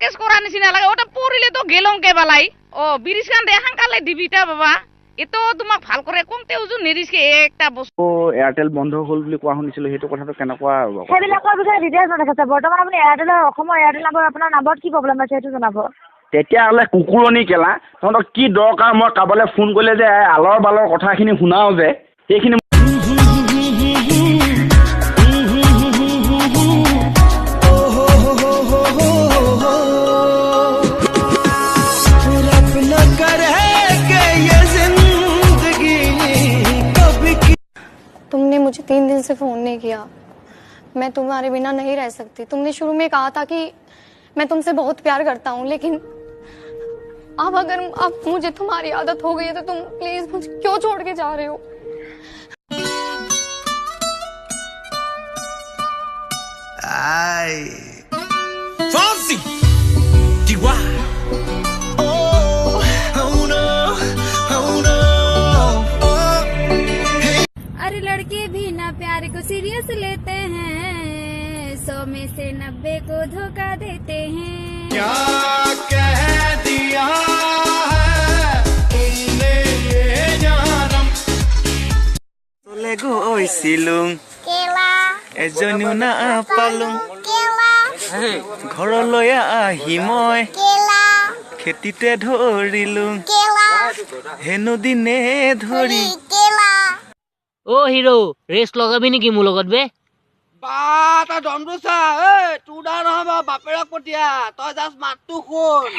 cash করা নিচিনা লাগে ওটা পড়িলে তো গেলং কে বালাই ও বিরিশ কান দে হাঙ্কালে দিবিটা বাবা এতো তোমাক ভাল করে কমতে ওজন নিৰিছে একটা বস্তু এয়াৰটেল বন্ধ হ'ল বুলি কোৱা শুনিছিলো সেইটো কথাটো কেনেকুৱা সেইবিলাকৰ বিষয়ে ডিটেইলছ নাথাকে বৰ্তমান আপুনি এয়াৰটেলৰ অসমৰ এয়াৰটেল নাম্বাৰ আপোনাৰ নাম্বাৰত কি প্ৰব্লেম আছে সেইটো জনাব তেতিয়াহ'লে কুকুৰণি কেলা তহঁতক কি দৰকাৰ মই কাৰোবালৈ ফোন কৰিলে যে আলৰ বালৰ কথাখিনি শুনাও যে সেইখিনি तुमने मुझे 3 दिन से फोन नहीं किया मैं तुम्हारे बिना नहीं रह सकती तुमने शुरू में कहा था कि मैं तुमसे बहुत प्यार करता हूँ लेकिन अब अगर अब मुझे तुम्हारी आदत हो गई है तो तुम प्लीज मुझे क्यों छोड़ के जा रहे हो अरे लड़के भी ना प्यार को सीरियस लेते हैं 100 में से 90 को धोखा देते हैं क्या कह दिया है तुमने ये जानम तले গৈছিলুং केला এজনীও না পালুং केला ঘৰলৈ আহি মই केला খেতিতে ধৰিলুং केला হেনো দিনে ধৰি केला ও হিৰো ৰেস লগাবি নাকি মোৰ লগত বে বা তা দমটো চা এই তোৰ দা নহয় বাপেৰক পঠিয়া তই জাষ্ট মাতটো শুন